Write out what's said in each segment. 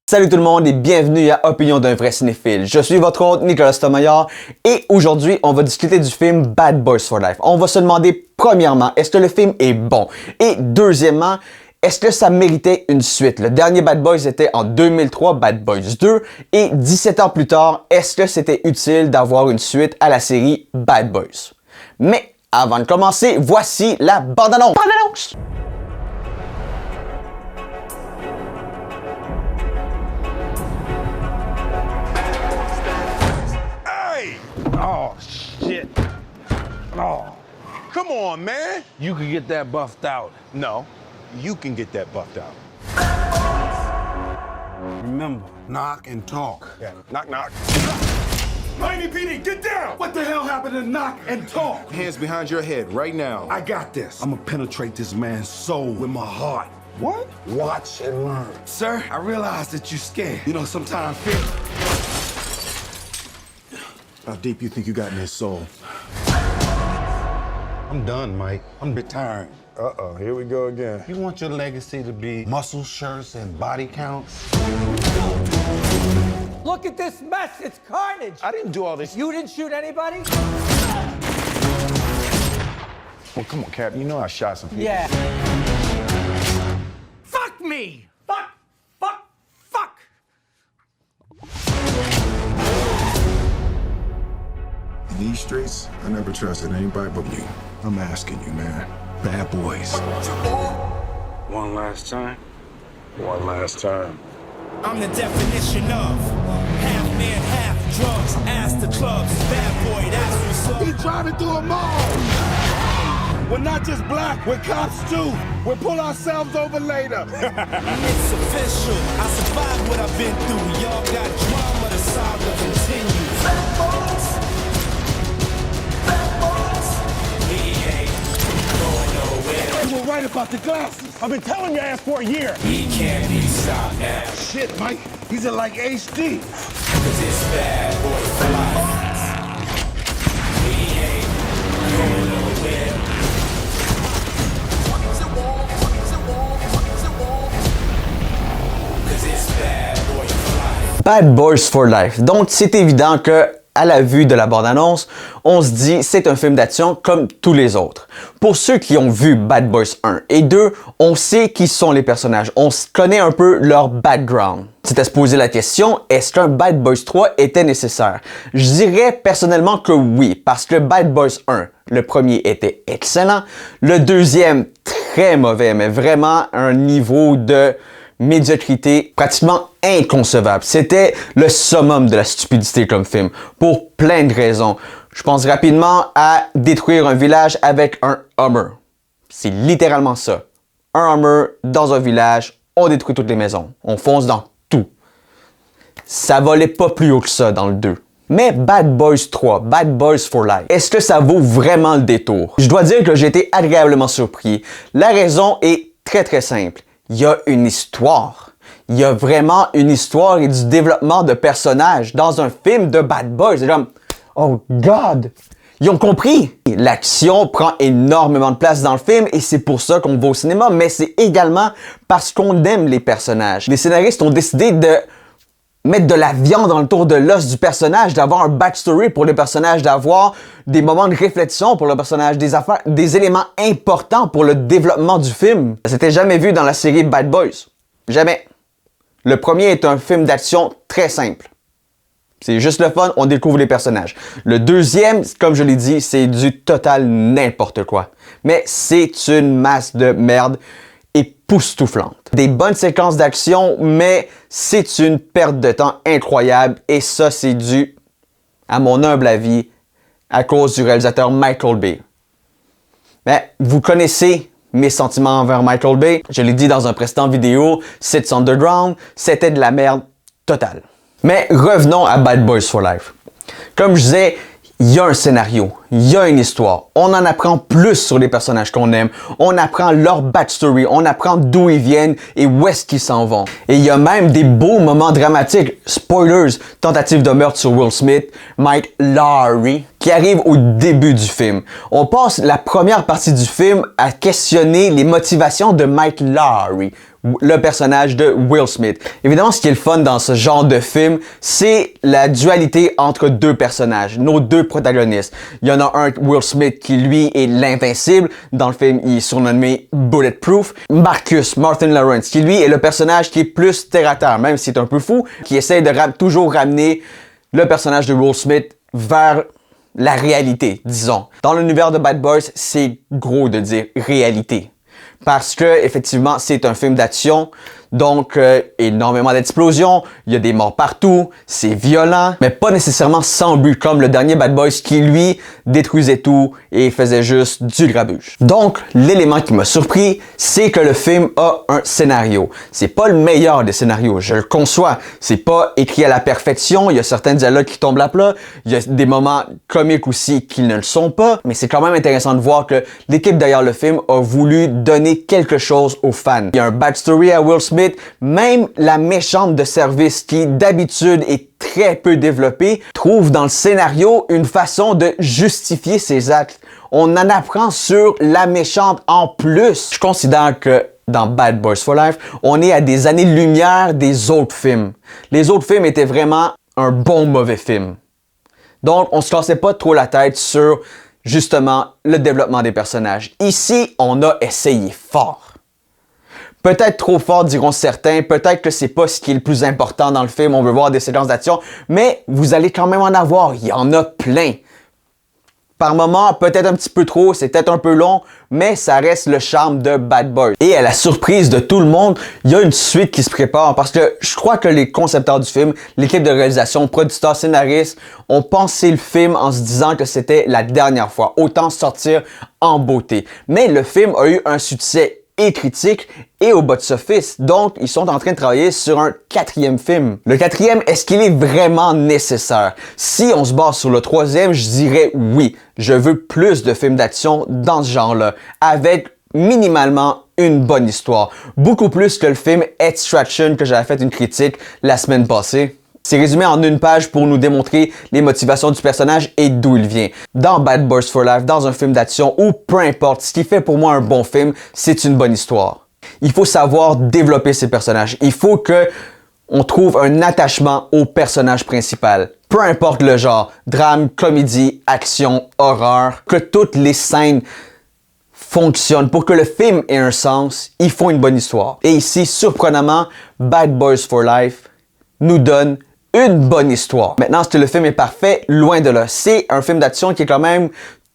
Salut tout le monde et bienvenue à Opinion d'un vrai cinéphile. Je suis votre hôte Nicolas Tomaillard et aujourd'hui on va discuter du film Bad Boys for Life. On va se demander premièrement, est-ce que le film est bon? Et deuxièmement, est-ce que ça méritait une suite? Le dernier Bad Boys était en 2003, Bad Boys 2, et 17 ans plus tard, est-ce que c'était utile d'avoir une suite à la série Bad Boys? Mais avant de commencer, voici la bande-annonce! Bande-annonce! Oh, shit. Oh. Come on, man. You could get that buffed out. No, you can get that buffed out. Remember, knock and talk. Yeah. Knock, knock. Miami PD, get down! What the hell happened to knock and talk? Hands behind your head right now. I got this. I'm gonna penetrate this man's soul with my heart. What? Watch and learn. Sir, I realize that you're scared. You know, sometimes fear. How deep you think you got in his soul? I'm done, Mike. I'm retiring. Uh-oh, here we go again. You want your legacy to be muscle shirts and body counts? Look at this mess, it's carnage. I didn't do all this. You didn't shoot anybody? Well, come on, Cap. You know I shot some people. Yeah. Fuck me! Fuck! In these streets, I never trusted anybody but you. I'm asking you, man. Bad boys. One last time. One last time. I'm the definition of half man, half drugs. Ask the clubs, bad boy, that's what's up. He driving through a mall. We're not just black, we're cops too. We'll pull ourselves over later. It's official. I survived what I've been through. Y'all got drama, the saga continues. Bad boys. Bad boys. We ain't going nowhere. You were right about the glasses. I've been telling your ass for a year. We can't be stopped now. Shit, Mike. He's in like HD. Cause it's bad boy for life. We ain't going nowhere. Cause it's bad boy for life. Bad Boys for Life. Donc, c'est évident que, à la vue de la bande-annonce, on se dit c'est un film d'action comme tous les autres. Pour ceux qui ont vu Bad Boys 1 et 2, on sait qui sont les personnages, on connaît un peu leur background. C'était à se poser la question, est-ce qu'un Bad Boys 3 était nécessaire? Je dirais personnellement que oui, parce que Bad Boys 1, le premier était excellent, le deuxième très mauvais, mais vraiment un niveau de médiocrité pratiquement inconcevable. C'était le summum de la stupidité comme film, pour plein de raisons. Je pense rapidement à détruire un village avec un Hummer. C'est littéralement ça. Un Hummer dans un village, on détruit toutes les maisons. On fonce dans tout. Ça volait pas plus haut que ça dans le 2. Mais Bad Boys 3, Bad Boys for Life, est-ce que ça vaut vraiment le détour? Je dois dire que j'ai été agréablement surpris. La raison est très simple. Il y a une histoire. Il y a vraiment une histoire et du développement de personnages dans un film de Bad Boys. C'est comme, oh God! Ils ont compris! L'action prend énormément de place dans le film et c'est pour ça qu'on va au cinéma, mais c'est également parce qu'on aime les personnages. Les scénaristes ont décidé de mettre de la viande dans le tour de l'os du personnage, d'avoir un backstory pour le personnage, d'avoir des moments de réflexion pour le personnage, des affaires, des éléments importants pour le développement du film. Ça s'était jamais vu dans la série Bad Boys. Jamais. Le premier est un film d'action très simple. C'est juste le fun, on découvre les personnages. Le deuxième, comme je l'ai dit, c'est du total n'importe quoi. Mais c'est une masse de merde époustouflante. Des bonnes séquences d'action, mais c'est une perte de temps incroyable et ça, c'est dû, à mon humble avis, à cause du réalisateur Michael Bay. Mais vous connaissez mes sentiments envers Michael Bay. Je l'ai dit dans un précédent vidéo, Six Underground, c'était de la merde totale. Mais revenons à Bad Boys for Life. Comme je disais, il y a un scénario. il y a une histoire. On en apprend plus sur les personnages qu'on aime. On apprend leur backstory. On apprend d'où ils viennent et où est-ce qu'ils s'en vont. Et il y a même des beaux moments dramatiques. Spoilers, tentative de meurtre sur Will Smith, Mike Lowrey, qui arrive au début du film. On passe la première partie du film à questionner les motivations de Mike Lowrey, le personnage de Will Smith. Évidemment, ce qui est le fun dans ce genre de film, c'est la dualité entre deux personnages, nos deux protagonistes. Il y en a un, Will Smith, qui lui est l'invincible. Dans le film, il est surnommé Bulletproof. Martin Lawrence, qui lui est le personnage qui est plus terre à terre, même si c'est un peu fou, qui essaie de toujours ramener le personnage de Will Smith vers la réalité, disons. Dans l'univers de Bad Boys, c'est gros de dire réalité. Parce que, effectivement, c'est un film d'action, donc énormément d'explosions, il y a des morts partout, c'est violent, mais pas nécessairement sans but, comme le dernier Bad Boys qui, lui, détruisait tout et faisait juste du grabuge. Donc, l'élément qui m'a surpris, c'est que le film a un scénario. C'est pas le meilleur des scénarios, je le conçois. C'est pas écrit à la perfection, il y a certains dialogues qui tombent à plat, il y a des moments comiques aussi qui ne le sont pas, mais c'est quand même intéressant de voir que l'équipe derrière le film a voulu donner quelque chose aux fans. Il y a un backstory à Will Smith, même la méchante de service qui d'habitude est très peu développée, trouve dans le scénario une façon de justifier ses actes. On en apprend sur la méchante en plus. Je considère que dans Bad Boys for Life, on est à des années-lumière des autres films. Les autres films étaient vraiment un bon mauvais film. Donc, on se cassait pas trop la tête sur justement le développement des personnages. Ici, on a essayé fort. Peut-être trop fort, diront certains. Peut-être que c'est pas ce qui est le plus important dans le film. On veut voir des séquences d'action. Mais vous allez quand même en avoir. Il y en a plein. Par moments, peut-être un petit peu trop, c'est peut-être un peu long, mais ça reste le charme de Bad Boys. Et à la surprise de tout le monde, il y a une suite qui se prépare parce que je crois que les concepteurs du film, l'équipe de réalisation, producteurs, scénaristes, ont pensé le film en se disant que c'était la dernière fois. Autant sortir en beauté. Mais le film a eu un succès et critique et au box-office. Donc, ils sont en train de travailler sur un 4e film. Le 4e, est-ce qu'il est vraiment nécessaire? Si on se base sur le 3e, je dirais oui. Je veux plus de films d'action dans ce genre-là, avec minimalement une bonne histoire. Beaucoup plus que le film Extraction que j'avais fait une critique la semaine passée. C'est résumé en une page pour nous démontrer les motivations du personnage et d'où il vient. Dans Bad Boys for Life, dans un film d'action ou peu importe, ce qui fait pour moi un bon film, c'est une bonne histoire. Il faut savoir développer ces personnages. Il faut que on trouve un attachement au personnage principal. Peu importe le genre, drame, comédie, action, horreur, que toutes les scènes fonctionnent. Pour que le film ait un sens, il faut une bonne histoire. Et ici, surprenamment, Bad Boys for Life nous donne une bonne histoire. Maintenant, est-ce que le film est parfait? Loin de là. C'est un film d'action qui est quand même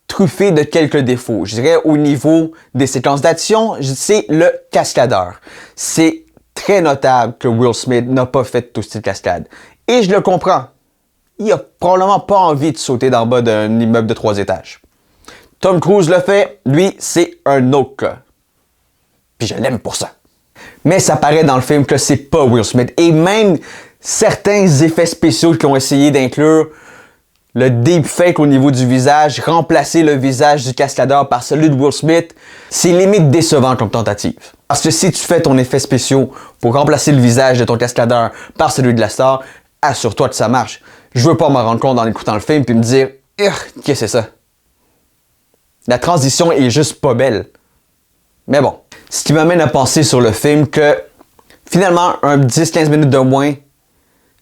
truffé de quelques défauts. Je dirais au niveau des séquences d'action, c'est le cascadeur. C'est très notable que Will Smith n'a pas fait tout ce cascade. Et je le comprends. Il a probablement pas envie de sauter d'en bas d'un immeuble de 3 étages. Tom Cruise le fait, lui, c'est un autre cas. Puis je l'aime pour ça. Mais ça paraît dans le film que c'est pas Will Smith. Et même certains effets spéciaux qui ont essayé d'inclure le deepfake au niveau du visage, remplacer le visage du cascadeur par celui de Will Smith, c'est limite décevant comme tentative. Parce que si tu fais ton effet spéciaux pour remplacer le visage de ton cascadeur par celui de la star, assure-toi que ça marche. Je veux pas m'en rendre compte en écoutant le film puis me dire « Qu'est-ce que c'est ça? » La transition est juste pas belle. Mais bon, ce qui m'amène à penser sur le film que finalement, un 10-15 minutes de moins,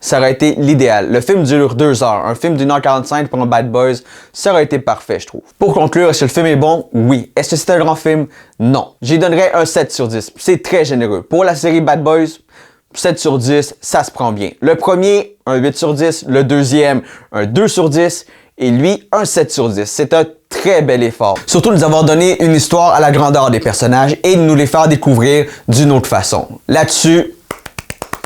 ça aurait été l'idéal. Le film dure 2 heures. Un film d'1h45 pour un Bad Boys, ça aurait été parfait, je trouve. Pour conclure, est-ce que le film est bon? Oui. Est-ce que c'est un grand film? Non. J'y donnerais un 7 sur 10. C'est très généreux. Pour la série Bad Boys, 7 sur 10, ça se prend bien. Le premier, un 8 sur 10. Le deuxième, un 2 sur 10. Et lui, un 7 sur 10. C'est un très bel effort. Surtout de nous avoir donné une histoire à la grandeur des personnages et de nous les faire découvrir d'une autre façon. Là-dessus,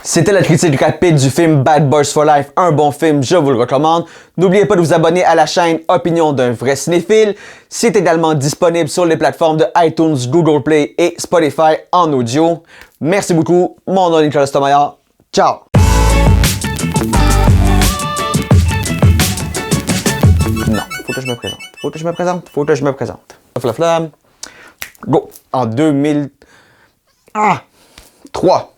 c'était la critique rapide du film Bad Boys for Life, un bon film, je vous le recommande. N'oubliez pas de vous abonner à la chaîne Opinion d'un vrai cinéphile. C'est également disponible sur les plateformes de iTunes, Google Play et Spotify en audio. Merci beaucoup, mon nom est Nicolas Tomaya. Ciao! Non, faut faut que je me présente. Faut que je me présente. Faut que je me présente. Flaflam. Go. En 2003.